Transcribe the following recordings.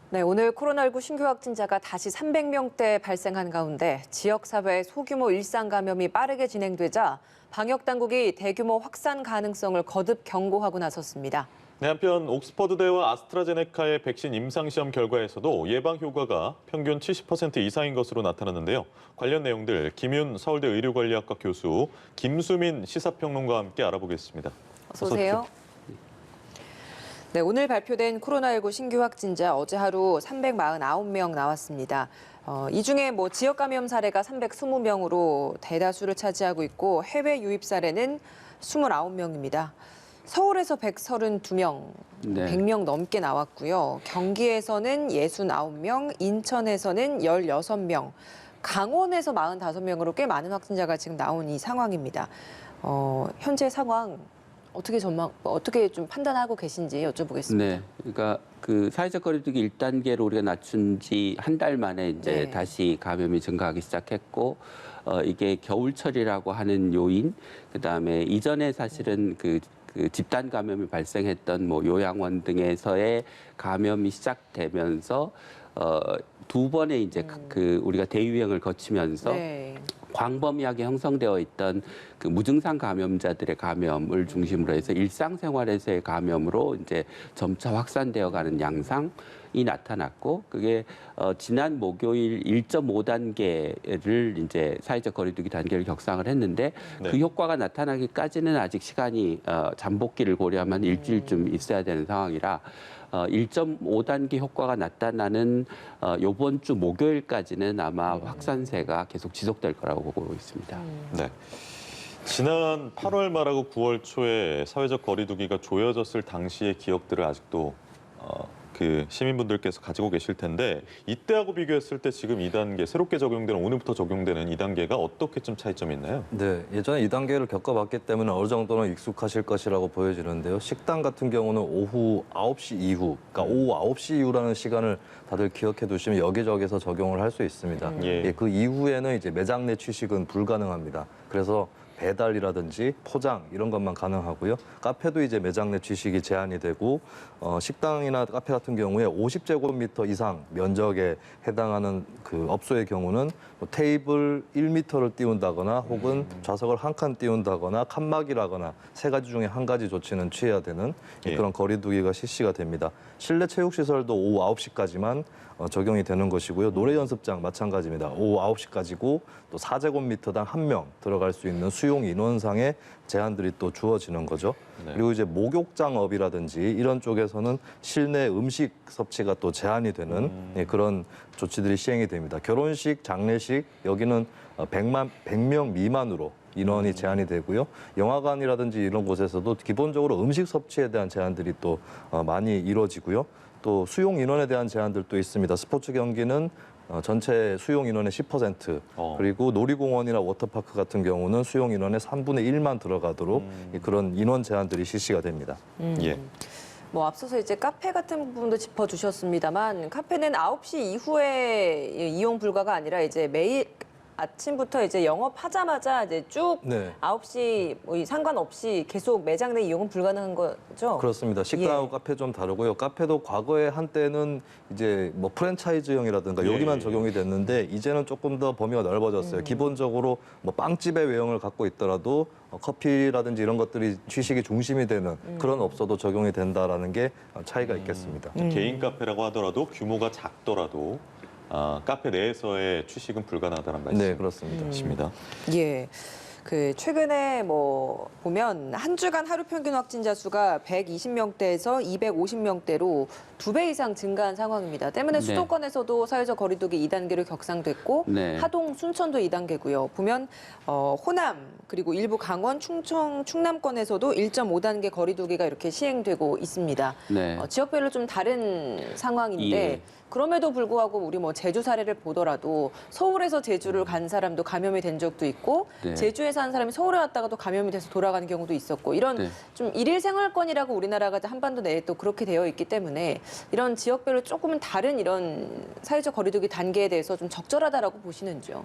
네, 오늘 코로나19 신규 확진자가 다시 300명대 발생한 가운데 지역사회 소규모 일상 감염이 빠르게 진행되자 방역당국이 대규모 확산 가능성을 거듭 경고하고 나섰습니다. 네, 한편 옥스퍼드대와 아스트라제네카의 백신 임상시험 결과에서도 예방 효과가 평균 70% 이상인 것으로 나타났는데요. 관련 내용들 김윤 서울대 의료관리학과 교수, 김수민 시사평론가와 함께 알아보겠습니다. 어서 오세요. 네, 오늘 발표된 코로나19 신규 확진자 어제 하루 349명 나왔습니다. 이 중에 지역 감염 사례가 320명으로 대다수를 차지하고 있고 해외 유입 사례는 29명입니다. 서울에서 132명, 네. 100명 넘게 나왔고요. 경기에서는 69명, 인천에서는 16명, 강원에서 45명으로 꽤 많은 확진자가 지금 나온 이 상황입니다. 현재 상황 어떻게 좀 판단하고 계신지 여쭤보겠습니다. 네, 그러니까 그 사회적 거리두기 1단계로 우리가 낮춘 지 한 달 만에 이제 네. 다시 감염이 증가하기 시작했고, 이게 겨울철이라고 하는 요인, 그다음에 이전에 사실은 그 집단 감염이 발생했던 요양원 등에서의 감염이 시작되면서 두 번의 이제 그 우리가 대유행을 거치면서 네. 광범위하게 형성되어 있던 그 무증상 감염자들의 감염을 중심으로 해서 일상생활에서의 감염으로 이제 점차 확산되어 가는 양상이 나타났고, 그게 지난 목요일 1.5단계를 이제 사회적 거리두기 단계를 격상을 했는데, 네. 그 효과가 나타나기까지는 아직 시간이 잠복기를 고려하면 일주일쯤 있어야 되는 상황이라 1.5단계 효과가 나타나는 이번 주 목요일까지는 아마 확산세가 계속 지속될 거라고 보고 있습니다. 네. 지난 8월 말하고 9월 초에 사회적 거리두기가 조여졌을 당시의 기억들을 아직도 그 시민분들께서 가지고 계실 텐데, 이때하고 비교했을 때 지금 2단계, 새롭게 적용되는 오늘부터 적용되는 2단계가 어떻게 좀 차이점이 있나요? 네, 예전에 2단계를 겪어봤기 때문에 어느 정도는 익숙하실 것이라고 보여지는데요. 식당 같은 경우는 오후 9시 이후, 그러니까 오후 9시 이후라는 시간을 다들 기억해 두시면 여기저기서 적용을 할 수 있습니다. 예. 그 이후에는 이제 매장 내 취식은 불가능합니다. 그래서 배달이라든지 포장 이런 것만 가능하고요. 카페도 이제 매장 내 취식이 제한이 되고, 식당이나 카페 같은 경우에 50제곱미터 이상 면적에 해당하는 그 업소의 경우는 테이블 1m를 띄운다거나 혹은 좌석을 한 칸 띄운다거나 칸막이라거나 세 가지 중에 한 가지 조치는 취해야 되는 예. 그런 거리두기가 실시가 됩니다. 실내 체육시설도 오후 9시까지만 적용이 되는 것이고요. 노래 연습장 마찬가지입니다. 오후 9시까지고 또 4제곱미터당 1명 들어갈 수 있는 수용 인원상의 제한들이 또 주어지는 거죠. 네. 그리고 이제 목욕장업이라든지 이런 쪽에서는 실내 음식 섭취가 또 제한이 되는 그런 조치들이 시행이 됩니다. 결혼식, 장례식 여기는 100명 미만으로 인원이 제한이 되고요. 영화관이라든지 이런 곳에서도 기본적으로 음식 섭취에 대한 제한들이 또 많이 이루어지고요. 또 수용 인원에 대한 제한들도 있습니다. 스포츠 경기는 전체 수용 인원의 10%, 그리고 놀이공원이나 워터파크 같은 경우는 수용 인원의 3분의 1만 들어가도록 그런 인원 제한들이 실시가 됩니다. 예. 앞서서 이제 카페 같은 부분도 짚어주셨습니다만, 카페는 9시 이후에 이용 불가가 아니라 이제 매일 아침부터 이제 영업하자마자 이제 쭉 네. 9시 상관없이 계속 매장 내 이용은 불가능한 거죠? 그렇습니다. 식당하고 예. 카페 좀 다르고요. 카페도 과거에 한때는 이제 프랜차이즈형이라든가 예, 여기만 예. 적용이 됐는데 이제는 조금 더 범위가 넓어졌어요. 기본적으로 빵집의 외형을 갖고 있더라도 커피라든지 이런 것들이 취식이 중심이 되는 그런 업소도 적용이 된다라는 게 차이가 있겠습니다. 개인 카페라고 하더라도 규모가 작더라도 카페 내에서의 취식은 불가능하다는 네, 그렇습니다. 말씀이십니다. 예. 최근에 보면 한 주간 하루 평균 확진자 수가 120명대에서 250명대로 2배 이상 증가한 상황입니다. 때문에 네. 수도권에서도 사회적 거리두기 2단계로 격상됐고, 네. 하동, 순천도 2단계고요. 보면 호남 그리고 일부 강원, 충청, 충남권에서도 1.5단계 거리두기가 이렇게 시행되고 있습니다. 네. 지역별로 좀 다른 상황인데, 예. 그럼에도 불구하고 우리 제주 사례를 보더라도 서울에서 제주를 간 사람도 감염이 된 적도 있고, 네. 제주에서 한 사람이 서울에 왔다가 또 감염이 돼서 돌아가는 경우도 있었고, 이런 네. 좀 일일 생활권이라고 우리나라가 한반도 내에 또 그렇게 되어 있기 때문에 이런 지역별로 조금은 다른 이런 사회적 거리두기 단계에 대해서 좀 적절하다라고 보시는지요?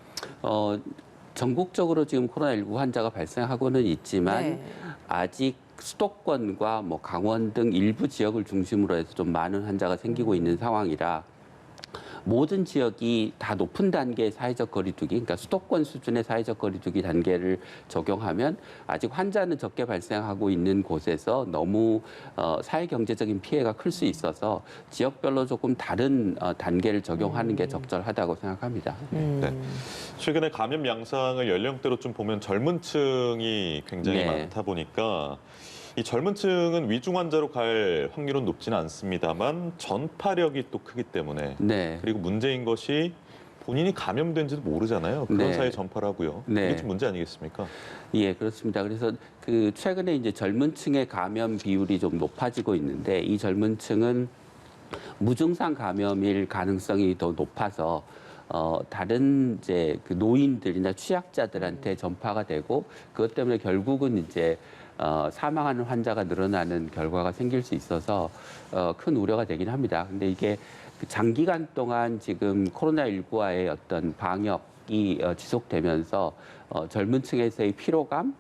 전국적으로 지금 코로나19 환자가 발생하고는 있지만 네. 아직 수도권과 뭐 강원 등 일부 지역을 중심으로 해서 좀 많은 환자가 생기고 있는 상황이라 모든 지역이 다 높은 단계의 사회적 거리두기, 그러니까 수도권 수준의 사회적 거리두기 단계를 적용하면 아직 환자는 적게 발생하고 있는 곳에서 너무 사회 경제적인 피해가 클 수 있어서 지역별로 조금 다른 단계를 적용하는 게 적절하다고 생각합니다. 네. 최근에 감염 양상을 연령대로 좀 보면 젊은 층이 굉장히 네. 많다 보니까 이 젊은 층은 위중 환자로 갈 확률은 높지는 않습니다만 전파력이 또 크기 때문에 네. 그리고 문제인 것이 본인이 감염된지도 모르잖아요. 그런 네. 사이에 전파를 하고요. 네. 이게 좀 문제 아니겠습니까? 예, 그렇습니다. 그래서 최근에 이제 젊은 층의 감염 비율이 좀 높아지고 있는데 이 젊은 층은 무증상 감염일 가능성이 더 높아서 다른 이제 그 노인들이나 취약자들한테 전파가 되고 그것 때문에 결국은 이제 사망하는 환자가 늘어나는 결과가 생길 수 있어서 큰 우려가 되긴 합니다. 근데 이게 장기간 동안 지금 코로나19와의 어떤 방역이 지속되면서 젊은 층에서의 피로감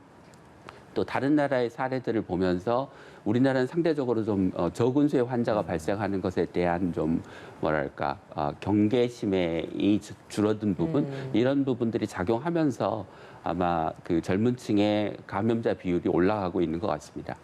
또 다른 나라의 사례들을 보면서 우리나라는 상대적으로 좀 적은 수의 환자가 발생하는 것에 대한 좀 뭐랄까 경계심이 줄어든 부분 이런 부분들이 작용하면서 아마 그 젊은 층의 감염자 비율이 올라가고 있는 것 같습니다.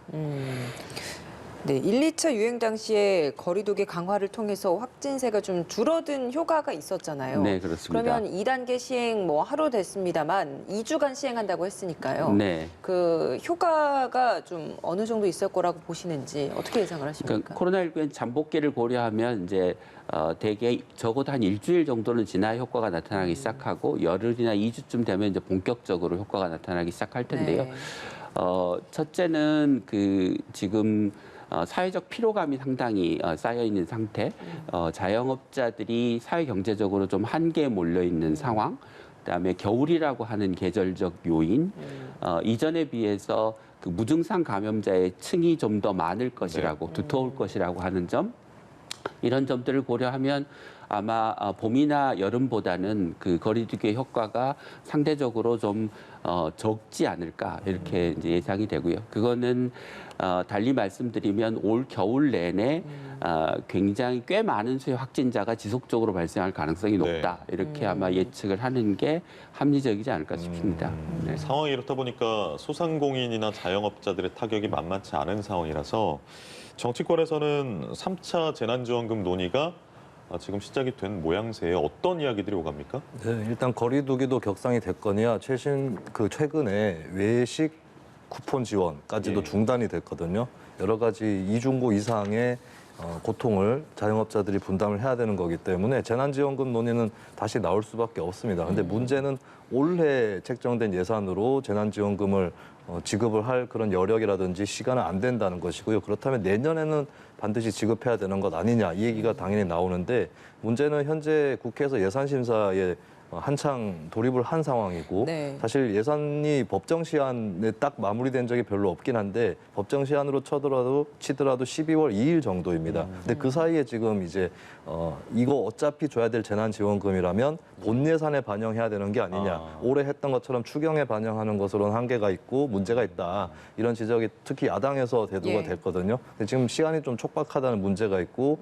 네, 1, 2차 유행 당시에 거리두기 강화를 통해서 확진세가 좀 줄어든 효과가 있었잖아요. 네, 그렇습니다. 그러면 2단계 시행 뭐 하루 됐습니다만 2주간 시행한다고 했으니까요. 네. 그 효과가 좀 어느 정도 있을 거라고 보시는지 어떻게 예상을 하십니까? 그러니까 코로나19의 잠복기를 고려하면 이제 대개 적어도 한 일주일 정도는 지나야 효과가 나타나기 시작하고 열흘이나 2주쯤 되면 이제 본격적으로 효과가 나타나기 시작할 텐데요. 네. 첫째는 지금 사회적 피로감이 상당히 쌓여 있는 상태, 자영업자들이 사회 경제적으로 좀 한계에 몰려 있는 상황, 그다음에 겨울이라고 하는 계절적 요인, 이전에 비해서 그 무증상 감염자의 층이 좀 더 많을 것이라고 두터울 것이라고 하는 점, 이런 점들을 고려하면 아마 봄이나 여름보다는 그 거리두기의 효과가 상대적으로 좀 적지 않을까 이렇게 이제 예상이 되고요. 그거는 달리 말씀드리면 올 겨울 내내 굉장히 꽤 많은 수의 확진자가 지속적으로 발생할 가능성이 높다. 이렇게 아마 예측을 하는 게 합리적이지 않을까 싶습니다. 네. 상황이 이렇다 보니까 소상공인이나 자영업자들의 타격이 만만치 않은 상황이라서 정치권에서는 3차 재난지원금 논의가 지금 시작이 된 모양새에 어떤 이야기들이 오갑니까? 네, 일단 거리두기도 격상이 됐거니와 최근에 외식 쿠폰 지원까지도 예. 중단이 됐거든요. 여러 가지 이중고 이상의 고통을 자영업자들이 분담을 해야 되는 거기 때문에 재난지원금 논의는 다시 나올 수밖에 없습니다. 근데 문제는 올해 책정된 예산으로 재난지원금을 지급을 할 그런 여력이라든지 시간은 안 된다는 것이고요. 그렇다면 내년에는 반드시 지급해야 되는 것 아니냐 이 얘기가 당연히 나오는데 문제는 현재 국회에서 예산심사에 한창 돌입을 한 상황이고 네. 사실 예산이 법정 시한에 딱 마무리된 적이 별로 없긴 한데 법정 시한으로 치더라도 12월 2일 정도입니다. 근데 그 사이에 지금 이제 이거 어차피 줘야 될 재난지원금이라면 본 예산에 반영해야 되는 게 아니냐. 올해 했던 것처럼 추경에 반영하는 것으로는 한계가 있고 문제가 있다. 이런 지적이 특히 야당에서 대두가 예. 됐거든요. 근데 지금 시간이 좀 촉박하다는 문제가 있고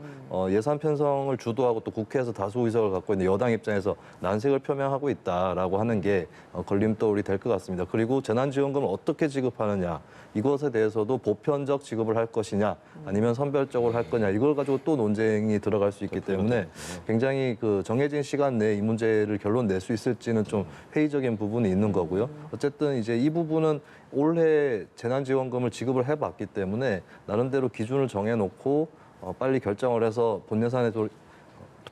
예산 편성을 주도하고 또 국회에서 다수 의석을 갖고 있는 여당 입장에서 난색을 표명하고 있다라고 하는 게 걸림돌이 될 것 같습니다. 그리고 재난지원금을 어떻게 지급하느냐 이것에 대해서도 보편적 지급을 할 것이냐 아니면 선별적으로 할 거냐 이걸 가지고 또 논쟁이 들어갈 수 있기 때문에 굉장히 그 정해진 시간 내에 이 문제를 결론 낼 수 있을지는 좀 회의적인 부분이 있는 거고요. 어쨌든 이제 이 부분은 올해 재난지원금을 지급을 해봤기 때문에 나름대로 기준을 정해놓고 빨리 결정을 해서 본 예산에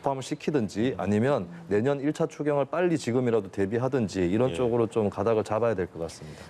포함을 시키든지 아니면 내년 1차 추경을 빨리 지금이라도 대비하든지 이런 예. 쪽으로 좀 가닥을 잡아야 될 것 같습니다.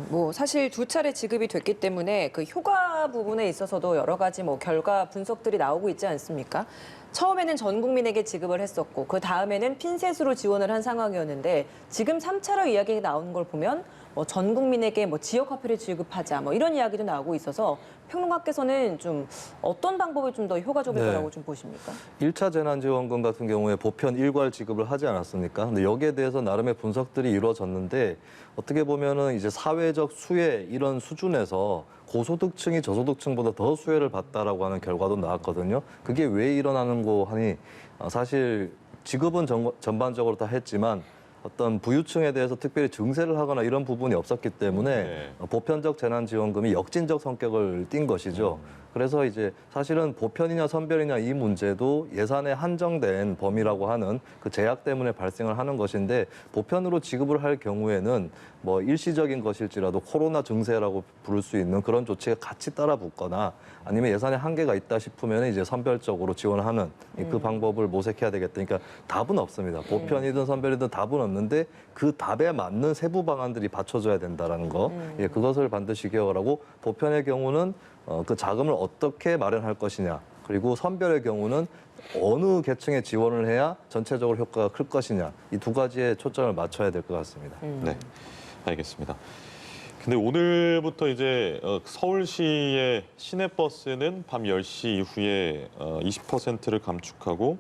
뭐 사실 2차례 지급이 됐기 때문에 그 효과 부분에 있어서도 여러 가지 뭐 결과 분석들이 나오고 있지 않습니까? 처음에는 전 국민에게 지급을 했었고 그 다음에는 핀셋으로 지원을 한 상황이었는데 지금 3차로 이야기가 나오는 걸 보면 뭐 전 국민에게 뭐 지역 화폐를 지급하자 뭐 이런 이야기도 나오고 있어서 평론가께서는 좀 어떤 방법이 좀 더 효과적일 네. 거라고 좀 보십니까? 1차 재난지원금 같은 경우에 보편 일괄 지급을 하지 않았습니까? 근데 여기에 대해서 나름의 분석들이 이루어졌는데 어떻게 보면은 이제 사회적 수혜 이런 수준에서 고소득층이 저소득층보다 더 수혜를 받다라고 하는 결과도 나왔거든요. 그게 왜 일어나는 거 하니 사실 지급은 전반적으로 다 했지만 어떤 부유층에 대해서 특별히 증세를 하거나 이런 부분이 없었기 때문에 네. 보편적 재난지원금이 역진적 성격을 띈 것이죠. 그래서 이제 사실은 보편이냐 선별이냐 이 문제도 예산에 한정된 범위라고 하는 그 제약 때문에 발생을 하는 것인데 보편으로 지급을 할 경우에는 뭐 일시적인 것일지라도 코로나 증세라고 부를 수 있는 그런 조치가 같이 따라 붙거나 아니면 예산에 한계가 있다 싶으면 이제 선별적으로 지원하는 그 방법을 모색해야 되겠다. 그러니까 답은 없습니다. 보편이든 선별이든 답은 없는데 그 답에 맞는 세부 방안들이 받쳐줘야 된다라는 거. 예, 그것을 반드시 개혁을 하고 보편의 경우는 그 자금을 어떻게 마련할 것이냐. 그리고 선별의 경우는 어느 계층에 지원을 해야 전체적으로 효과가 클 것이냐. 이 두 가지에 초점을 맞춰야 될 것 같습니다. 네, 알겠습니다. 근데 오늘부터 이제 서울시의 시내버스는 밤 10시 이후에 20%를 감축하고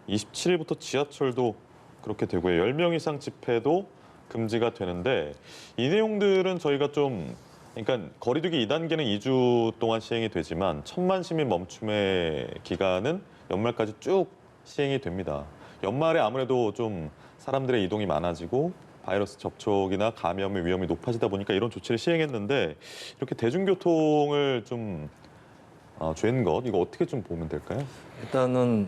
27일부터 지하철도 그렇게 되고요. 10명 이상 집회도 금지가 되는데 이 내용들은 저희가 좀 그러니까 거리두기 2단계는 2주 동안 시행이 되지만 1,000만 시민 멈춤의 기간은 연말까지 쭉 시행이 됩니다. 연말에 아무래도 좀 사람들의 이동이 많아지고 바이러스 접촉이나 감염의 위험이 높아지다 보니까 이런 조치를 시행했는데 이렇게 대중교통을 좀 죄는 것 이거 어떻게 좀 보면 될까요? 일단은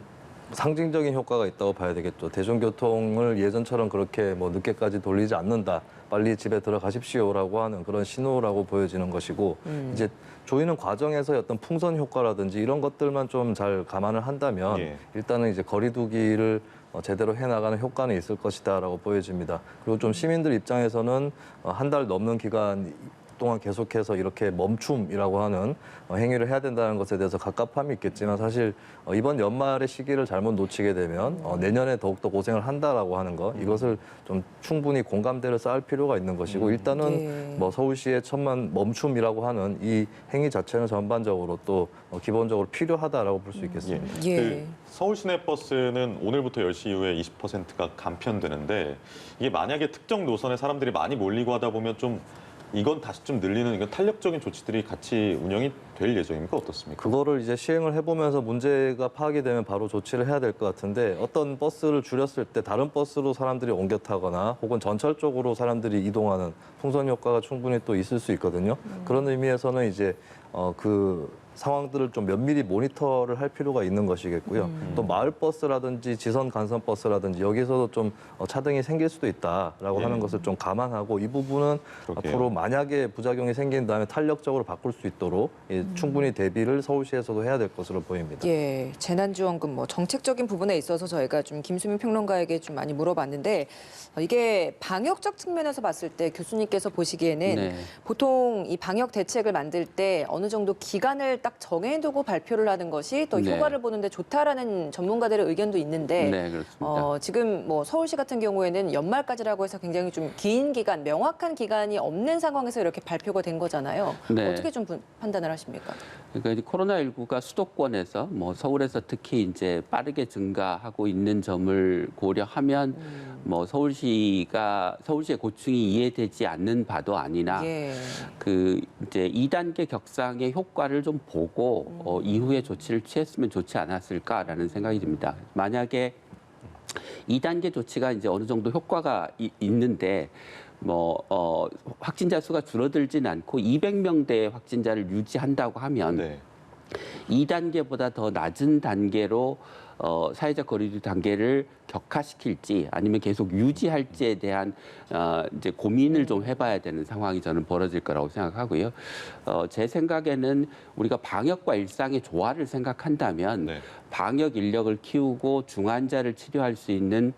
상징적인 효과가 있다고 봐야 되겠죠. 대중교통을 예전처럼 그렇게 뭐 늦게까지 돌리지 않는다. 빨리 집에 들어가십시오라고 하는 그런 신호라고 보여지는 것이고 이제 조이는 과정에서 어떤 풍선 효과라든지 이런 것들만 좀 잘 감안을 한다면 예. 일단은 이제 거리두기를 제대로 해나가는 효과는 있을 것이다라고 보여집니다. 그리고 좀 시민들 입장에서는 한 달 넘는 기간 동안 계속해서 이렇게 멈춤이라고 하는 행위를 해야 된다는 것에 대해서 갑갑함이 있겠지만 사실 이번 연말의 시기를 잘못 놓치게 되면 내년에 더욱더 고생을 한다라고 하는 것 이것을 좀 충분히 공감대를 쌓을 필요가 있는 것이고 일단은 네. 뭐 서울시의 1,000만 멈춤이라고 하는 이 행위 자체는 전반적으로 또 기본적으로 필요하다라고 볼 수 있겠습니다. 예. 그 서울 시내버스는 오늘부터 10시 이후에 20%가 감편되는데 이게 만약에 특정 노선에 사람들이 많이 몰리고 하다 보면 좀 이건 다시 좀 늘리는 이건 탄력적인 조치들이 같이 운영이 될 예정입니까? 어떻습니까? 그거를 이제 시행을 해보면서 문제가 파악이 되면 바로 조치를 해야 될 것 같은데 어떤 버스를 줄였을 때 다른 버스로 사람들이 옮겨 타거나 혹은 전철 쪽으로 사람들이 이동하는 풍선 효과가 충분히 또 있을 수 있거든요. 그런 의미에서는 이제 그 상황들을 좀 면밀히 모니터를 할 필요가 있는 것이겠고요. 또 마을버스라든지 지선 간선버스라든지 여기서도 좀 차등이 생길 수도 있다라고 예. 하는 것을 좀 감안하고 이 부분은 그러게요. 앞으로 만약에 부작용이 생긴 다음에 탄력적으로 바꿀 수 있도록 충분히 대비를 서울시에서도 해야 될 것으로 보입니다. 예, 재난지원금 뭐 정책적인 부분에 있어서 저희가 좀 김수민 평론가에게 좀 많이 물어봤는데 이게 방역적 측면에서 봤을 때 교수님께서 보시기에는 네. 보통 이 방역 대책을 만들 때 어느 정도 기간을 딱 정해두고 발표를 하는 것이 더 네. 효과를 보는데 좋다라는 전문가들의 의견도 있는데 네, 그렇습니다. 지금 뭐 서울시 같은 경우에는 연말까지라고 해서 굉장히 좀 긴 기간, 명확한 기간이 없는 상황에서 이렇게 발표가 된 거잖아요. 네. 어떻게 좀 판단을 하십니까? 그러니까 이제 코로나19가 수도권에서 뭐 서울에서 특히 이제 빠르게 증가하고 있는 점을 고려하면 뭐 서울시의 고충이 이해되지 않는 바도 아니나 예. 그 이제 2단계 격상의 효과를 좀 보고 이후에 조치를 취했으면 좋지 않았을까라는 생각이 듭니다. 만약에 2단계 조치가 이제 어느 정도 효과가 있는데 확진자 수가 줄어들진 않고 200명대의 확진자를 유지한다고 하면 네. 2단계보다 더 낮은 단계로 사회적 거리두기 단계를 격화시킬지 아니면 계속 유지할지에 대한 이제 고민을 좀 해봐야 되는 상황이 저는 벌어질 거라고 생각하고요. 제 생각에는 우리가 방역과 일상의 조화를 생각한다면 네. 방역 인력을 키우고 중환자를 치료할 수 있는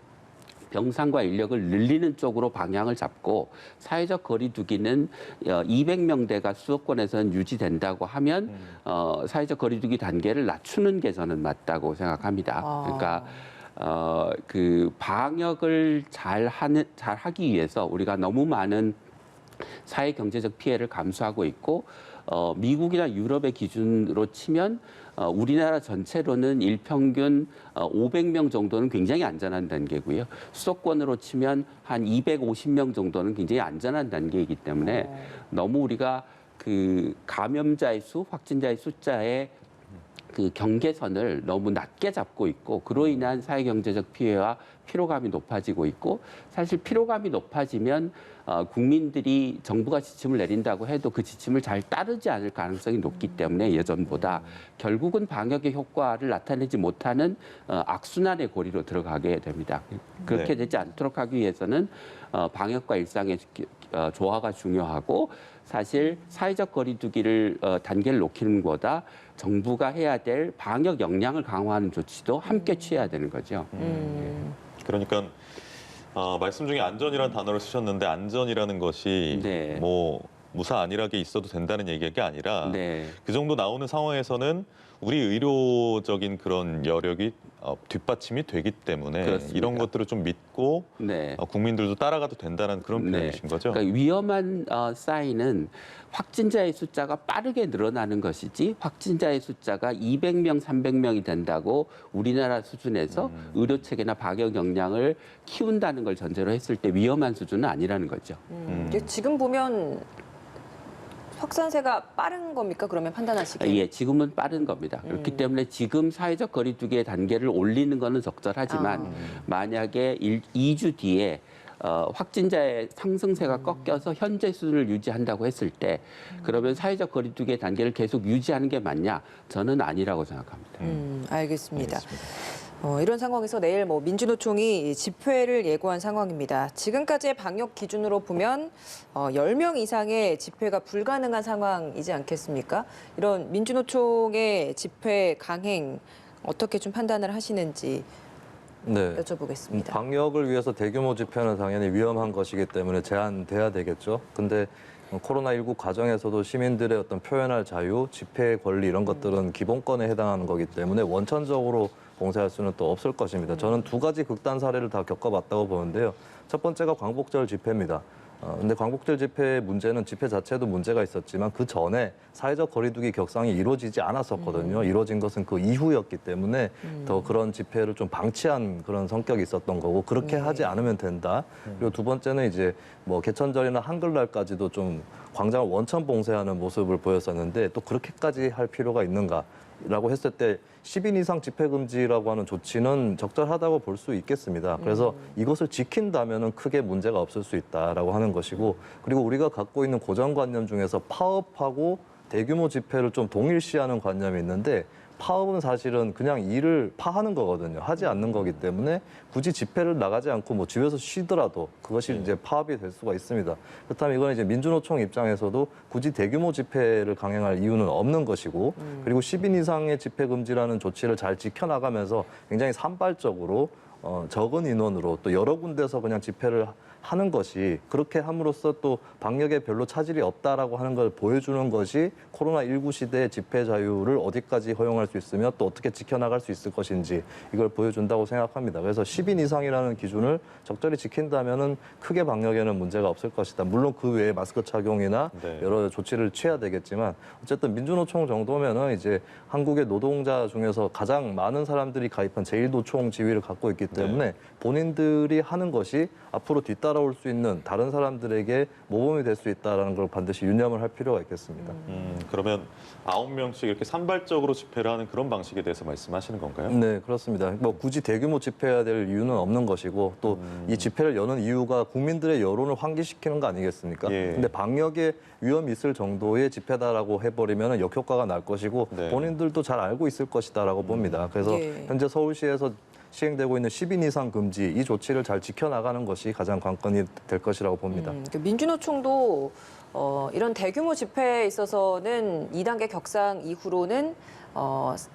병상과 인력을 늘리는 쪽으로 방향을 잡고 사회적 거리두기는 200명대가 수도권에서는 유지된다고 하면 사회적 거리두기 단계를 낮추는 게 저는 맞다고 생각합니다. 그러니까 그 방역을 잘 하기 위해서 우리가 너무 많은 사회 경제적 피해를 감수하고 있고 미국이나 유럽의 기준으로 치면 우리나라 전체로는 일평균 500명 정도는 굉장히 안전한 단계고요. 수도권으로 치면 한 250명 정도는 굉장히 안전한 단계이기 때문에 너무 우리가 그 감염자의 수, 확진자의 숫자에 그 경계선을 너무 낮게 잡고 있고 그로 인한 사회 경제적 피해와 피로감이 높아지고 있고 사실 피로감이 높아지면 국민들이 정부가 지침을 내린다고 해도 그 지침을 잘 따르지 않을 가능성이 높기 때문에 예전보다 결국은 방역의 효과를 나타내지 못하는 악순환의 고리로 들어가게 됩니다. 그렇게 되지 않도록 하기 위해서는 방역과 일상의 조화가 중요하고 사실 사회적 거리두기를 단계를 높이는 것보다 정부가 해야 될 방역 역량을 강화하는 조치도 함께 취해야 되는 거죠. 그러니까 말씀 중에 안전이라는 단어를 쓰셨는데 안전이라는 것이 네. 뭐 무사안일하게 있어도 된다는 얘기가 아니라 네. 그 정도 나오는 상황에서는 우리 의료적인 그런 여력이 뒷받침이 되기 때문에 그렇습니다. 이런 것들을 좀 믿고 네. 국민들도 따라가도 된다는 그런 표현이신 거죠? 그러니까 위험한 사인은 확진자의 숫자가 빠르게 늘어나는 것이지 확진자의 숫자가 200명, 300명이 된다고 우리나라 수준에서 의료 체계나 방역 역량을 키운다는 걸 전제로 했을 때 위험한 수준은 아니라는 거죠. 지금 보면 확산세가 빠른 겁니까? 그러면 판단하시기에. 예, 지금은 빠른 겁니다. 그렇기 때문에 지금 사회적 거리두기의 단계를 올리는 것은 적절하지만 만약에 2주 뒤에 확진자의 상승세가 꺾여서 현재 수준을 유지한다고 했을 때 그러면 사회적 거리두기의 단계를 계속 유지하는 게 맞냐? 저는 아니라고 생각합니다. 알겠습니다. 이런 상황에서 내일 민주노총이 집회를 예고한 상황입니다. 지금까지의 방역 기준으로 보면 10명 이상의 집회가 불가능한 상황이지 않겠습니까? 이런 민주노총의 집회 강행 어떻게 좀 판단을 하시는지 네. 여쭤보겠습니다. 방역을 위해서 대규모 집회는 당연히 위험한 것이기 때문에 제한돼야 되겠죠. 근데 코로나19 과정에서도 시민들의 어떤 표현할 자유, 집회 권리 이런 것들은 기본권에 해당하는 거기 때문에 원천적으로 봉쇄할 수는 또 없을 것입니다. 저는 두 가지 극단 사례를 다 겪어봤다고 보는데요. 첫 번째가 광복절 집회입니다. 근데 광복절 집회의 문제는 집회 자체도 문제가 있었지만 그 전에 사회적 거리두기 격상이 이루어지지 않았었거든요. 이루어진 것은 그 이후였기 때문에 더 그런 집회를 좀 방치한 그런 성격이 있었던 거고 그렇게 하지 않으면 된다. 그리고 두 번째는 이제 개천절이나 한글날까지도 좀 광장을 원천 봉쇄하는 모습을 보였었는데 또 그렇게까지 할 필요가 있는가? 라고 했을 때 10인 이상 집회 금지라고 하는 조치는 적절하다고 볼 수 있겠습니다. 그래서 이것을 지킨다면은 크게 문제가 없을 수 있다라고 하는 것이고 그리고 우리가 갖고 있는 고정관념 중에서 파업하고 대규모 집회를 좀 동일시하는 관념이 있는데 파업은 사실은 그냥 일을 파하는 거거든요. 하지 않는 거기 때문에 굳이 집회를 나가지 않고 집에서 쉬더라도 그것이 이제 파업이 될 수가 있습니다. 그렇다면 이건 이제 민주노총 입장에서도 굳이 대규모 집회를 강행할 이유는 없는 것이고 그리고 10인 이상의 집회 금지라는 조치를 잘 지켜나가면서 굉장히 산발적으로 적은 인원으로 또 여러 군데서 그냥 집회를 하는 것이 그렇게 함으로써 또 방역에 별로 차질이 없다라고 하는 걸 보여주는 것이 코로나19 시대의 집회 자유를 어디까지 허용할 수 있으며 또 어떻게 지켜나갈 수 있을 것인지 이걸 보여준다고 생각합니다. 그래서 10인 이상이라는 기준을 적절히 지킨다면은 크게 방역에는 문제가 없을 것이다. 물론 그 외에 마스크 착용이나 여러 조치를 취해야 되겠지만 어쨌든 민주노총 정도면은 이제 한국의 노동자 중에서 가장 많은 사람들이 가입한 제1노총 지위를 갖고 있기 때문에 본인들이 하는 것이 앞으로 뒤따라올 수 있는 다른 사람들에게 모범이 될 수 있다는 걸 반드시 유념을 할 필요가 있겠습니다. 그러면 9명씩 이렇게 산발적으로 집회를 하는 그런 방식에 대해서 말씀하시는 건가요? 네, 그렇습니다. 굳이 대규모 집회해야 될 이유는 없는 것이고 또 이 집회를 여는 이유가 국민들의 여론을 환기시키는 거 아니겠습니까? 예. 근데 방역에 위험이 있을 정도의 집회다라고 해버리면 역효과가 날 것이고 네. 본인들도 잘 알고 있을 것이다라고 봅니다. 그래서 현재 서울시에서 시행되고 있는 10인 이상 금지 이 조치를 잘 지켜나가는 것이 가장 관건이 될 것이라고 봅니다. 민주노총도 이런 대규모 집회에 있어서는 2단계 격상 이후로는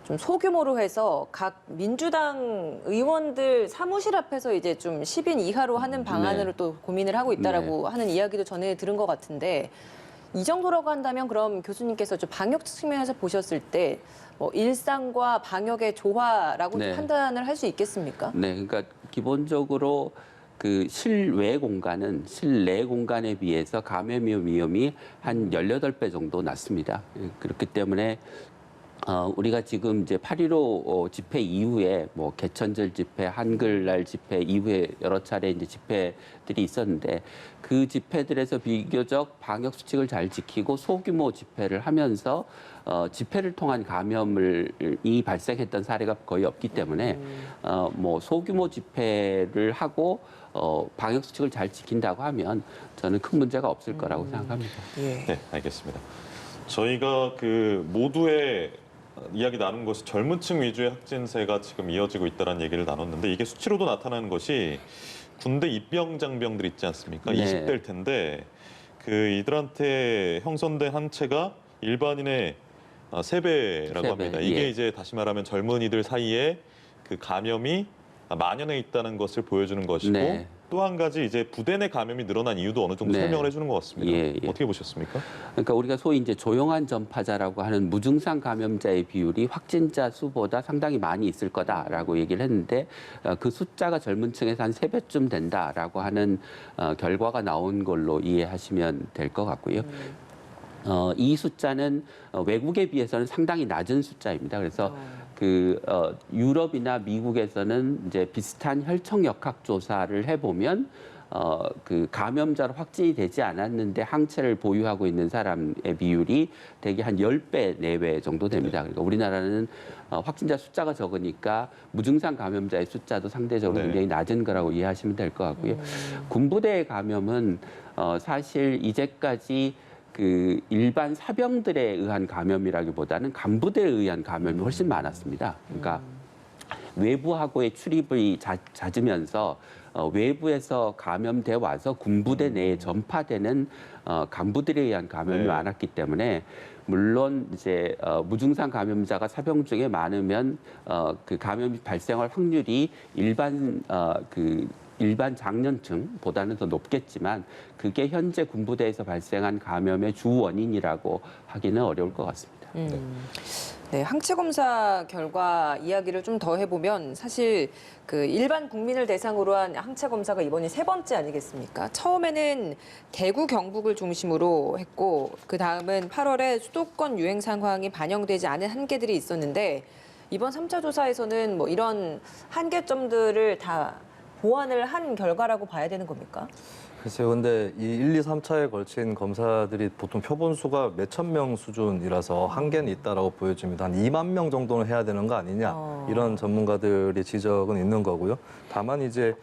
좀 소규모로 해서 각 민주당 의원들 사무실 앞에서 이제 좀 10인 이하로 하는 방안으로 또 고민을 하고 있다라고 하는 이야기도 전에 들은 것 같은데 이 정도라고 한다면 그럼 교수님께서 좀 방역 측면에서 보셨을 때 일상과 방역의 조화라고 판단을 할 수 있겠습니까? 네, 그러니까 기본적으로 그 실외 공간은 실내 공간에 비해서 감염 위험이 한 18배 정도 낮습니다. 그렇기 때문에 우리가 지금 이제 8.15 집회 이후에 뭐 개천절 집회, 한글날 집회 이후에 여러 차례 이제 집회들이 있었는데 그 집회들에서 비교적 방역 수칙을 잘 지키고 소규모 집회를 하면서 집회를 통한 감염이 발생했던 사례가 거의 없기 때문에 뭐 소규모 집회를 하고 방역 수칙을 잘 지킨다고 하면 저는 큰 문제가 없을 거라고 생각합니다. 예. 네, 알겠습니다. 저희가 그 모두의 이야기 나눈 것이 젊은 층 위주의 확진세가 지금 이어지고 있다는 얘기를 나눴는데 이게 수치로도 나타나는 것이 군대 입병 장병들 있지 않습니까? 네. 20대일 텐데 그 이들한테 형성된 항체가 일반인의 3배라고 합니다. 이게 예. 이제 다시 말하면 젊은이들 사이에 그 감염이 만연해 있다는 것을 보여주는 것이고 네. 또 한 가지 이제 부대 내 감염이 늘어난 이유도 어느 정도 네. 설명을 해주는 것 같습니다. 예, 예. 어떻게 보셨습니까? 그러니까 우리가 소위 이제 조용한 전파자라고 하는 무증상 감염자의 비율이 확진자 수보다 상당히 많이 있을 거다라고 얘기를 했는데 그 숫자가 젊은 층에서 한 3배쯤 된다라고 하는 결과가 나온 걸로 이해하시면 될 것 같고요. 이 숫자는 외국에 비해서는 상당히 낮은 숫자입니다. 그래서 유럽이나 미국에서는 이제 비슷한 혈청 역학 조사를 해보면 그 감염자로 확진이 되지 않았는데 항체를 보유하고 있는 사람의 비율이 대개 한 10배 내외 정도 됩니다. 그러니까 우리나라는 확진자 숫자가 적으니까 무증상 감염자의 숫자도 상대적으로 네. 굉장히 낮은 거라고 이해하시면 될 것 같고요. 군부대 감염은 사실 이제까지 그 일반 사병들에 의한 감염이라기보다는 간부대에 의한 감염이 훨씬 많았습니다. 그러니까 외부하고의 출입이 잦으면서 외부에서 감염돼 와서 군부대 내에 전파되는 간부들에 의한 감염이 네. 많았기 때문에 물론 이제 무증상 감염자가 사병 중에 많으면 그 감염이 발생할 확률이 일반 장년층보다는 더 높겠지만 그게 현재 군부대에서 발생한 감염의 주 원인이라고 하기는 어려울 것 같습니다. 네, 항체 검사 결과 이야기를 좀 더 해보면 사실 그 일반 국민을 대상으로 한 항체 검사가 이번이 3번째 아니겠습니까? 처음에는 대구, 경북을 중심으로 했고 그 다음은 8월에 수도권 유행 상황이 반영되지 않은 한계들이 있었는데 이번 3차 조사에서는 뭐 이런 한계점들을 다 보완을 한 결과라고 봐야 되는 겁니까? 글쎄요, 근데 이 1, 2, 3차에 걸친 검사들이 보통 표본 수가 몇천 명 수준이라서 한계는 있다라고 보여집니다. 한 2만 명 정도는 해야 되는 거 아니냐 이런 전문가들의 지적은 있는 거고요. 다만 이제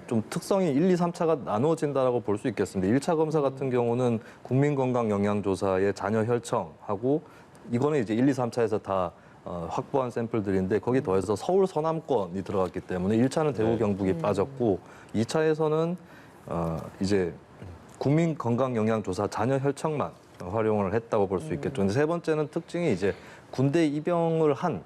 좀 특성이 1, 2, 3차가 나누어진다라고 볼 수 있겠습니다. 1차 검사 같은 경우는 국민건강영양조사의 자녀 혈청하고 이거는 이제 1, 2, 3차에서 다 확보한 샘플들인데 거기 더해서 서울 서남권이 들어갔기 때문에 1차는 대구 경북이 빠졌고 2차에서는 이제 국민건강영양조사 자녀 혈청만 활용을 했다고 볼 수 있겠죠. 근데 세 번째는 특징이 이제 군대 입영을 한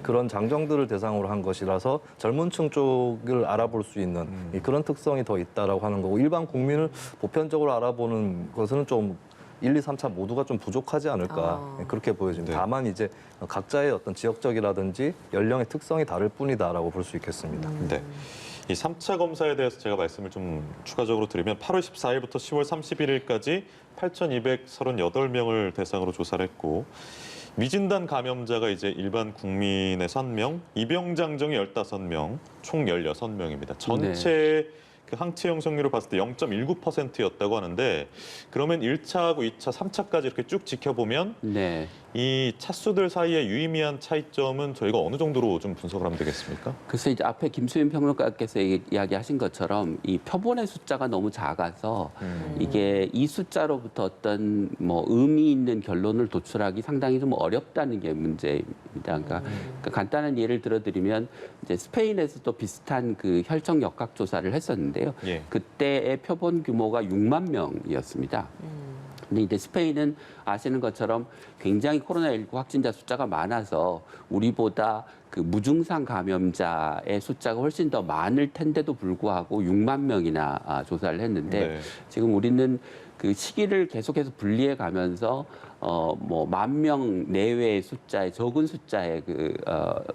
그런 장정들을 대상으로 한 것이라서 젊은층 쪽을 알아볼 수 있는 그런 특성이 더 있다라고 하는 거고 일반 국민을 보편적으로 알아보는 것은 좀 1, 2, 3차 모두가 좀 부족하지 않을까 그렇게 보여집니다. 네. 다만 이제 각자의 어떤 지역적이라든지 연령의 특성이 다를 뿐이다라고 볼 수 있겠습니다. 네. 이 3차 검사에 대해서 제가 말씀을 좀 추가적으로 드리면 8월 14일부터 10월 31일까지 8,238명을 대상으로 조사를 했고 미진단 감염자가 이제 일반 국민에서 1명, 입영장정이 15명, 총 16명입니다. 전체 그 항체 형성률을 봤을 때 0.19%였다고 하는데 그러면 1차하고 2차, 3차까지 이렇게 쭉 지켜보면 네. 이 차수들 사이의 유의미한 차이점은 저희가 어느 정도로 좀 분석을 하면 되겠습니까? 글쎄 이제 앞에 김수인 평론가께서 이야기하신 것처럼 이 표본의 숫자가 너무 작아서 이게 이 숫자로부터 어떤 뭐 의미 있는 결론을 도출하기 상당히 좀 어렵다는 게 문제입니다. 그러니까 간단한 예를 들어드리면 이제 스페인에서도 비슷한 그 혈청 역학 조사를 했었는데요. 예. 그때의 표본 규모가 6만 명이었습니다. 근데 이제 스페인은 아시는 것처럼 굉장히 코로나19 확진자 숫자가 많아서 우리보다 그 무증상 감염자의 숫자가 훨씬 더 많을 텐데도 불구하고 6만 명이나 조사를 했는데 네. 지금 우리는 그 시기를 계속해서 분리해 가면서 뭐 10,000명 내외의 숫자의 적은 숫자의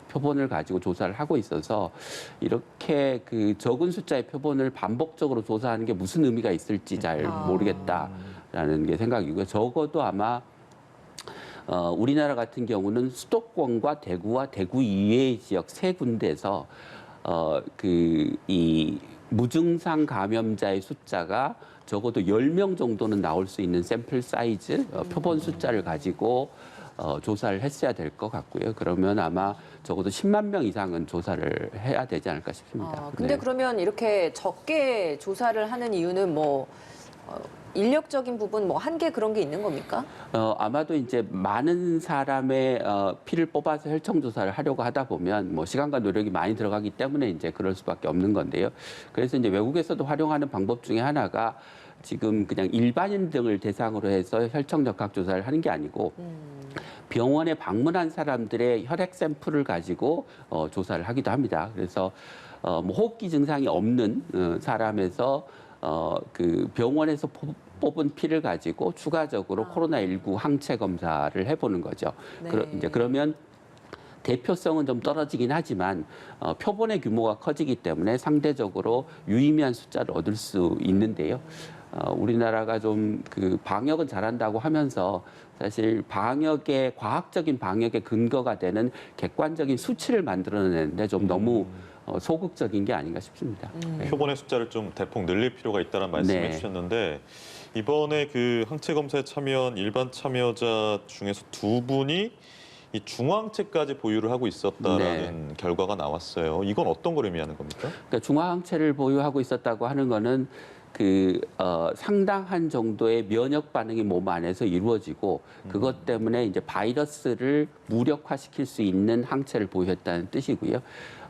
표본을 가지고 조사를 하고 있어서 이렇게 그 적은 숫자의 표본을 반복적으로 조사하는 게 무슨 의미가 있을지 잘 모르겠다라는 게 생각이고요. 적어도 아마 우리나라 같은 경우는 수도권과 대구와 대구 이외의 지역 세 군데에서 이 무증상 감염자의 숫자가 적어도 10명 정도는 나올 수 있는 샘플 사이즈, 표본 숫자를 가지고 조사를 했어야 될 것 같고요. 그러면 아마 적어도 10만 명 이상은 조사를 해야 되지 않을까 싶습니다. 근데 네. 그러면 이렇게 적게 조사를 하는 이유는 뭐 인력적인 부분 뭐 한계 그런 게 있는 겁니까? 아마도 이제 많은 사람의 피를 뽑아서 혈청 조사를 하려고 하다 보면 뭐 시간과 노력이 많이 들어가기 때문에 이제 그럴 수밖에 없는 건데요. 그래서 이제 외국에서도 활용하는 방법 중에 하나가 지금 그냥 일반인 등을 대상으로 해서 혈청 역학 조사를 하는 게 아니고 병원에 방문한 사람들의 혈액 샘플을 가지고 조사를 하기도 합니다. 그래서 뭐 호흡기 증상이 없는 사람에서 그 병원에서 뽑은 피를 가지고 추가적으로 코로나19 항체 검사를 해보는 거죠. 네. 이제 그러면 대표성은 좀 떨어지긴 하지만 표본의 규모가 커지기 때문에 상대적으로 유의미한 숫자를 얻을 수 있는데요. 우리나라가 좀 그 방역은 잘한다고 하면서 사실 과학적인 방역의 근거가 되는 객관적인 수치를 만들어내는데 좀 너무 소극적인 게 아닌가 싶습니다. 네. 표본의 숫자를 좀 대폭 늘릴 필요가 있다는 말씀해 네. 주셨는데 이번에 그 항체 검사에 참여한 일반 참여자 중에서 2분이 이 중화항체까지 보유를 하고 있었다라는 결과가 나왔어요. 이건 어떤 걸 의미하는 겁니까? 그러니까 중화항체를 보유하고 있었다고 하는 거는 상당한 정도의 면역 반응이 몸 안에서 이루어지고 그것 때문에 이제 바이러스를 무력화시킬 수 있는 항체를 보유했다는 뜻이고요.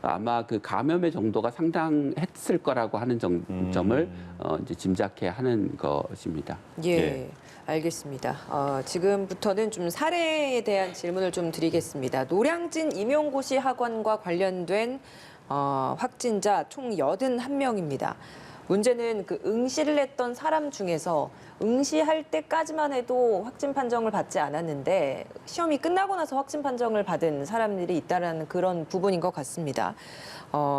아마 그 감염의 정도가 상당했을 거라고 하는 점을 이제 짐작해 하는 것입니다. 예. 알겠습니다. 지금부터는 좀 사례에 대한 질문을 좀 드리겠습니다. 노량진 임용고시 학원과 관련된 확진자 총 81명입니다. 문제는 그 응시를 했던 사람 중에서 응시할 때까지만 해도 확진 판정을 받지 않았는데 시험이 끝나고 나서 확진 판정을 받은 사람들이 있다는 그런 부분인 것 같습니다.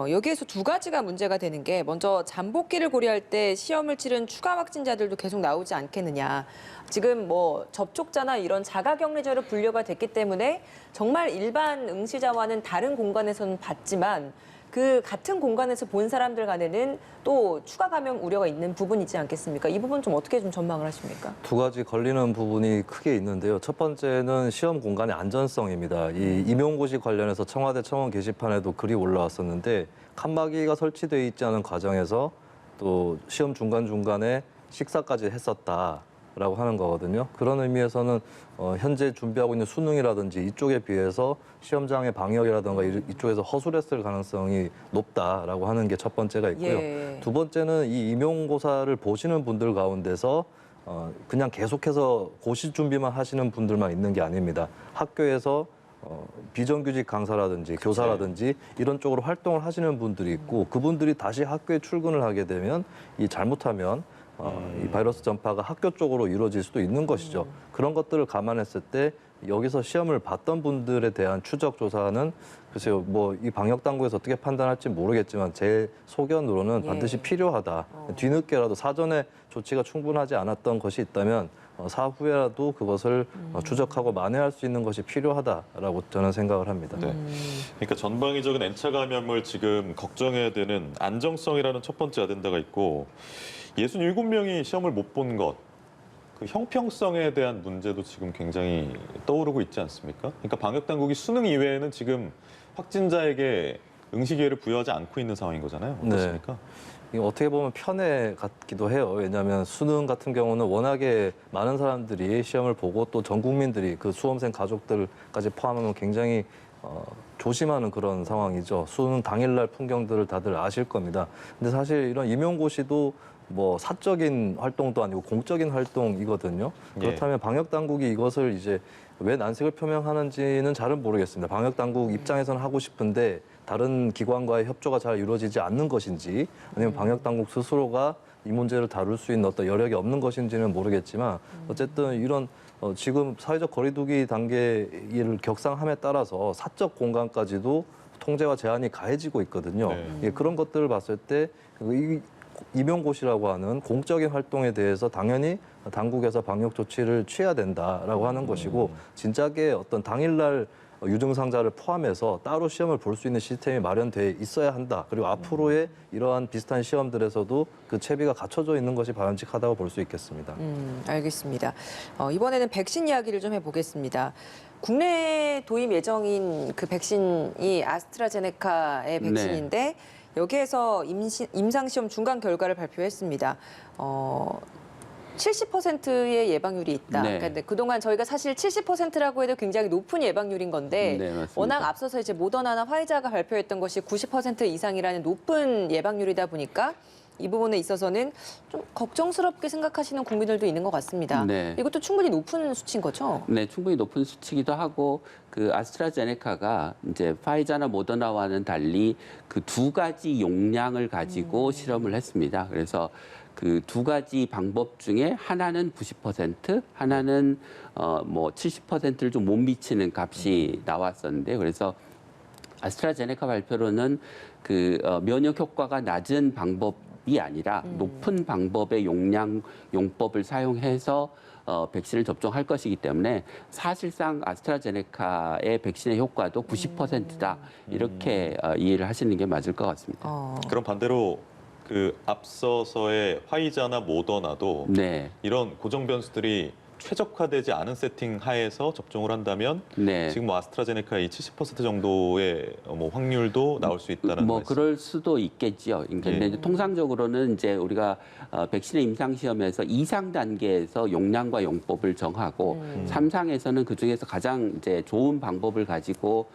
여기에서 두 가지가 문제가 되는 게 먼저 잠복기를 고려할 때 시험을 치른 추가 확진자들도 계속 나오지 않겠느냐. 지금 뭐 접촉자나 이런 자가격리자로 분류가 됐기 때문에 정말 일반 응시자와는 다른 공간에서는 봤지만 그 같은 공간에서 본 사람들 간에는 또 추가 감염 우려가 있는 부분이지 않겠습니까? 이 부분 좀 어떻게 좀 전망을 하십니까? 두 가지 걸리는 부분이 크게 있는데요. 첫 번째는 시험 공간의 안전성입니다. 이 임용고시 관련해서 청와대 청원 게시판에도 글이 올라왔었는데 칸막이가 설치되어 있지 않은 과정에서 또 시험 중간중간에 식사까지 했었다라고 하는 거거든요. 그런 의미에서는 현재 준비하고 있는 수능이라든지 이쪽에 비해서 시험장의 방역이라든가 이쪽에서 허술했을 가능성이 높다라고 하는 게 첫 번째가 있고요. 예. 두 번째는 이 임용고사를 보시는 분들 가운데서 그냥 계속해서 고시 준비만 하시는 분들만 있는 게 아닙니다. 학교에서 비정규직 강사라든지 교사라든지 이런 쪽으로 활동을 하시는 분들이 있고 그분들이 다시 학교에 출근을 하게 되면 이 잘못하면 이 바이러스 전파가 학교 쪽으로 이루어질 수도 있는 것이죠. 그런 것들을 감안했을 때 여기서 시험을 봤던 분들에 대한 추적 조사는 글쎄요, 뭐 이 방역 당국에서 어떻게 판단할지 모르겠지만 제 소견으로는 반드시 필요하다. 뒤늦게라도 사전에 조치가 충분하지 않았던 것이 있다면 사후에라도 그것을 추적하고 만회할 수 있는 것이 필요하다라고 저는 생각을 합니다. 네. 그러니까 전방위적인 N차 감염을 지금 걱정해야 되는 안정성이라는 첫 번째 아젠다가 있고 67명이 시험을 못 본 것, 그 형평성에 대한 문제도 지금 굉장히 떠오르고 있지 않습니까? 그러니까 방역 당국이 수능 이외에는 지금 확진자에게 응시 기회를 부여하지 않고 있는 상황인 거잖아요. 어떻습니까? 이게 어떻게 보면 편애 같기도 해요. 왜냐하면 수능 같은 경우는 워낙에 많은 사람들이 시험을 보고 또 전 국민들이 그 수험생 가족들까지 포함하면 굉장히 조심하는 그런 상황이죠. 수능 당일날 풍경들을 다들 아실 겁니다. 근데 사실 이런 임용고시도 뭐 사적인 활동도 아니고 공적인 활동이거든요. 그렇다면 방역 당국이 이것을 이제 왜 난색을 표명하는지는 잘은 모르겠습니다. 방역 당국 입장에서는 하고 싶은데 다른 기관과의 협조가 잘 이루어지지 않는 것인지, 아니면 방역 당국 스스로가 이 문제를 다룰 수 있는 어떤 여력이 없는 것인지는 모르겠지만, 어쨌든 이런 지금 사회적 거리두기 단계를 격상함에 따라서 사적 공간까지도 통제와 제한이 가해지고 있거든요. 네. 예, 그런 것들을 봤을 때 이 임용고시라고 하는 공적인 활동에 대해서 당연히 당국에서 방역 조치를 취해야 된다라고 하는 것이고, 진작에 어떤 당일날 유증상자를 포함해서 따로 시험을 볼 수 있는 시스템이 마련돼 있어야 한다. 그리고 앞으로의 이러한 비슷한 시험들에서도 그 채비가 갖춰져 있는 것이 바람직하다고 볼 수 있겠습니다. 알겠습니다. 이번에는 백신 이야기를 좀 해보겠습니다. 국내 도입 예정인 그 백신이 아스트라제네카의 백신인데 여기에서 임상시험 중간 결과를 발표했습니다. 70%의 예방률이 있다. 네. 그러니까 그동안 저희가 사실 70%라고 해도 굉장히 높은 예방률인 건데 네, 맞습니다. 워낙 앞서서 이제 모더나나 화이자가 발표했던 것이 90% 이상이라는 높은 예방률이다 보니까 이 부분에 있어서는 좀 걱정스럽게 생각하시는 국민들도 있는 것 같습니다. 네. 이것도 충분히 높은 수치인 거죠? 네, 충분히 높은 수치기도 하고 그 아스트라제네카가 이제 파이자나 모더나와는 달리 그 두 가지 용량을 가지고 실험을 했습니다. 그래서 그 두 가지 방법 중에 하나는 90%, 하나는 뭐 70%를 좀 못 미치는 값이 나왔었는데, 그래서 아스트라제네카 발표로는 그 면역 효과가 낮은 방법이 아니라 높은 방법의 용법을 사용해서 백신을 접종할 것이기 때문에 사실상 아스트라제네카의 백신의 효과도 90%다 이렇게 이해를 하시는 게 맞을 것 같습니다. 그럼 반대로 그 앞서서의 화이자나 모더나도 네. 이런 고정 변수들이 최적화되지 않은 세팅 하에서 접종을 한다면 네. 지금 뭐 아스트라제네카의 70% 정도의 뭐 확률도 나올 수 있다는 뭐 말씀. 그럴 수도 있겠지요. 근데 예. 이제 통상적으로는 이제 우리가 백신의 임상 시험에서 2상 단계에서 용량과 용법을 정하고 3상에서는 그 중에서 가장 이제 좋은 방법을 가지고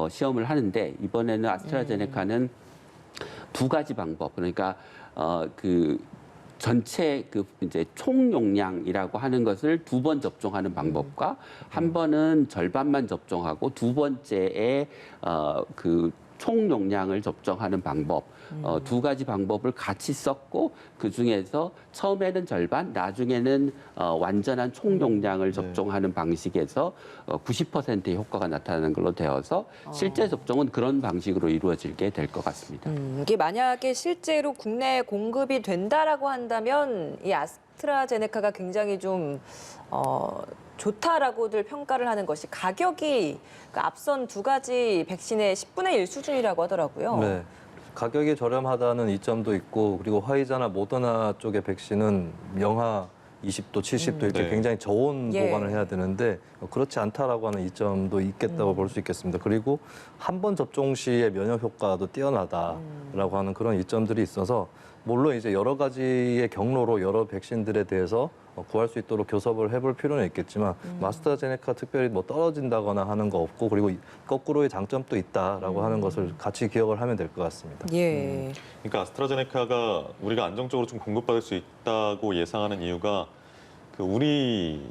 시험을 하는데, 이번에는 아스트라제네카는 두 가지 방법, 그러니까 그 전체 그 이제 총 용량이라고 하는 것을 두 번 접종하는 방법과 한 번은 절반만 접종하고 두 번째에 그 총 용량을 접종하는 방법, 두 가지 방법을 같이 썼고, 그 중에서 처음에는 절반, 나중에는 완전한 총 용량을 접종하는 방식에서 90%의 효과가 나타나는 걸로 되어서 실제 접종은 그런 방식으로 이루어지게 될 것 같습니다. 이게 만약에 실제로 국내에 공급이 된다라고 한다면 이 아스트라제네카가 굉장히 좀 좋다라고들 평가를 하는 것이 가격이 그 앞선 두 가지 백신의 10분의 1 수준이라고 하더라고요. 네. 가격이 저렴하다는 이점도 있고, 그리고 화이자나 모더나 쪽의 백신은 영하 20도, 70도 이렇게 네. 굉장히 저온 예. 보관을 해야 되는데 그렇지 않다라고 하는 이점도 있겠다고 볼 수 있겠습니다. 그리고 한 번 접종 시의 면역 효과도 뛰어나다라고 하는 그런 이점들이 있어서, 물론 이제 여러 가지의 경로로 여러 백신들에 대해서 구할 수 있도록 교섭을 해볼 필요는 있겠지만, 아스트라제네카 특별히 뭐 떨어진다거나 하는 거 없고, 그리고 거꾸로의 장점도 있다라고 하는 것을 같이 기억을 하면 될 것 같습니다. 예. 그러니까 아스트라제네카가 우리가 안정적으로 좀 공급받을 수 있다고 예상하는 이유가 그 우리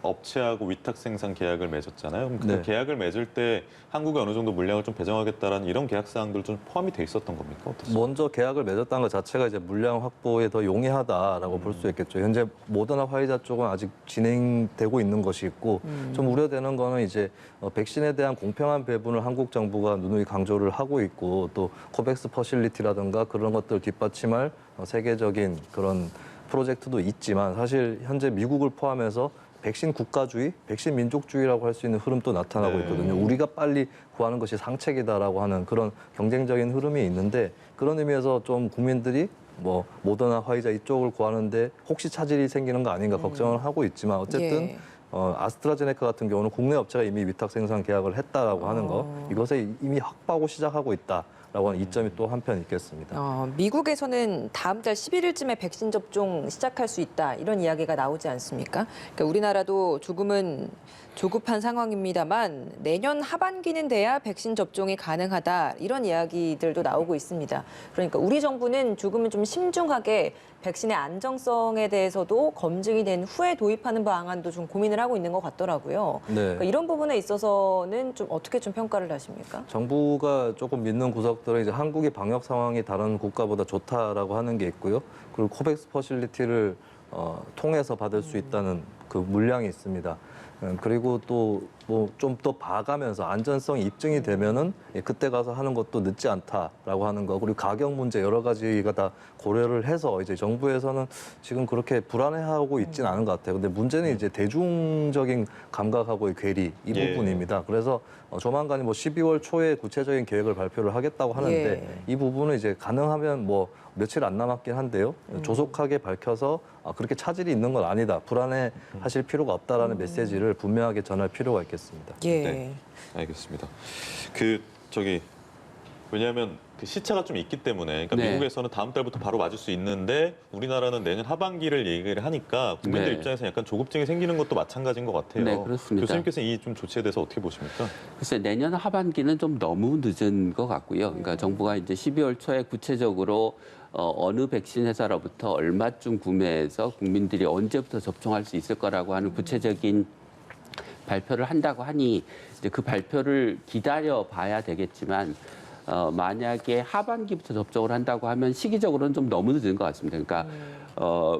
업체하고 위탁 생산 계약을 맺었잖아요. 그럼 그 네. 계약을 맺을 때 한국에 어느 정도 물량을 좀 배정하겠다라는 이런 계약 사항들 좀 포함이 돼 있었던 겁니까? 어떻습니까? 먼저 계약을 맺었다는 것 자체가 이제 물량 확보에 더 용이하다라고 볼 수 있겠죠. 현재 모더나 화이자 쪽은 아직 진행되고 있는 것이 있고, 좀 우려되는 거는 이제 백신에 대한 공평한 배분을 한국 정부가 누누이 강조를 하고 있고, 또 코백스 퍼실리티라든가 그런 것들 뒷받침할 세계적인 그런 프로젝트도 있지만, 사실 현재 미국을 포함해서 백신 국가주의, 백신 민족주의라고 할 수 있는 흐름도 나타나고 네. 있거든요. 우리가 빨리 구하는 것이 상책이다라고 하는 그런 경쟁적인 흐름이 있는데, 그런 의미에서 좀 국민들이 뭐 모더나 화이자 이쪽을 구하는데 혹시 차질이 생기는 거 아닌가 걱정을 하고 있지만, 어쨌든 예. 아스트라제네카 같은 경우는 국내 업체가 이미 위탁 생산 계약을 했다라고 하는 거, 이것에 이미 확보하고 시작하고 있다. 하는 이점이 또 한편 있겠습니다. 미국에서는 다음 달 11일쯤에 백신 접종 시작할 수 있다 이런 이야기가 나오지 않습니까? 그러니까 우리나라도 조금은 조급한 상황입니다만 내년 하반기는 돼야 백신 접종이 가능하다 이런 이야기들도 나오고 있습니다. 그러니까 우리 정부는 조금은 좀 신중하게 백신의 안정성에 대해서도 검증이 된 후에 도입하는 방안도 좀 고민을 하고 있는 것 같더라고요. 네. 그러니까 이런 부분에 있어서는 좀 어떻게 좀 평가를 하십니까? 정부가 조금 믿는 구석들은 이제 한국의 방역 상황이 다른 국가보다 좋다라고 하는 게 있고요. 그리고 코백스 퍼실리티를 통해서 받을 수 있다는 그 물량이 있습니다. 그리고 또 뭐 좀 더 봐가면서 안전성이 입증이 되면은 그때 가서 하는 것도 늦지 않다라고 하는 거. 그리고 가격 문제 여러 가지가 다 고려를 해서 이제 정부에서는 지금 그렇게 불안해하고 있지는 않은 것 같아요. 근데 문제는 이제 대중적인 감각하고의 괴리 이 예. 부분입니다. 그래서 조만간 뭐 12월 초에 구체적인 계획을 발표를 하겠다고 하는데 예. 이 부분은 이제 가능하면 뭐 며칠 안 남았긴 한데요. 조속하게 밝혀서 그렇게 차질이 있는 건 아니다. 불안해하실 필요가 없다라는 메시지를 분명하게 전할 필요가 있겠습니다. 예. 네. 알겠습니다. 왜냐하면 그 시차가 좀 있기 때문에 그러니까 네. 미국에서는 다음 달부터 바로 맞을 수 있는데 우리나라는 내년 하반기를 얘기를 하니까 국민들 네. 입장에서 약간 조급증이 생기는 것도 마찬가지인 것 같아요. 네, 그렇습니다. 교수님께서는 이 좀 조치에 대해서 어떻게 보십니까? 글쎄 내년 하반기는 좀 너무 늦은 것 같고요. 그러니까 정부가 이제 12월 초에 구체적으로 어느 백신 회사로부터 얼마쯤 구매해서 국민들이 언제부터 접종할 수 있을 거라고 하는 구체적인 발표를 한다고 하니 이제 그 발표를 기다려 봐야 되겠지만 만약에 하반기부터 접종을 한다고 하면 시기적으로는 좀 너무 늦은 것 같습니다. 그러니까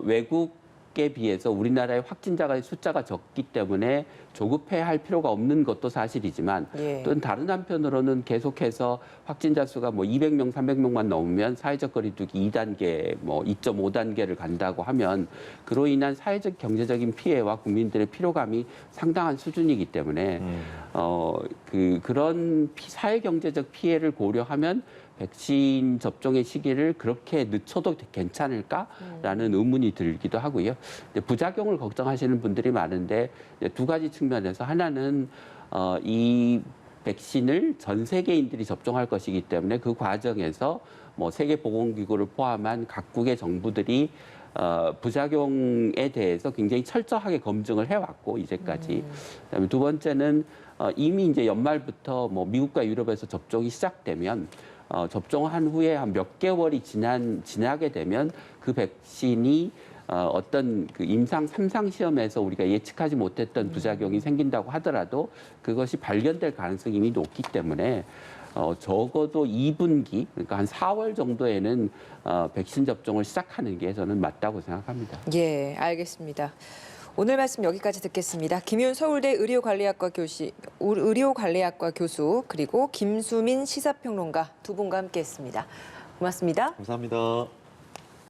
외국에 비해서 우리나라의 확진자가 숫자가 적기 때문에 조급해할 필요가 없는 것도 사실이지만 예. 또 다른 한편으로는 계속해서 확진자 수가 뭐 200명, 300명만 넘으면 사회적 거리두기 2단계, 뭐 2.5단계를 간다고 하면 그로 인한 사회적 경제적인 피해와 국민들의 피로감이 상당한 수준이기 때문에 그런 사회 경제적 피해를 고려하면 백신 접종의 시기를 그렇게 늦춰도 괜찮을까라는 의문이 들기도 하고요. 부작용을 걱정하시는 분들이 많은데 두 가지 측면에서 하나는 이 백신을 전 세계인들이 접종할 것이기 때문에 그 과정에서 뭐 세계보건기구를 포함한 각국의 정부들이 부작용에 대해서 굉장히 철저하게 검증을 해왔고 이제까지. 그다음에 두 번째는 이미 이제 연말부터 뭐 미국과 유럽에서 접종이 시작되면 접종한 후에 한 몇 개월이 지나게 되면 그 백신이 어떤 그 임상 3상 시험에서 우리가 예측하지 못했던 부작용이 생긴다고 하더라도 그것이 발견될 가능성이 이미 높기 때문에 적어도 2분기, 그러니까 한 4월 정도에는 백신 접종을 시작하는 게 저는 맞다고 생각합니다. 예, 알겠습니다. 오늘 말씀 여기까지 듣겠습니다. 김윤 서울대 의료관리학과 교수 그리고 김수민 시사평론가 두 분과 함께했습니다. 고맙습니다. 감사합니다.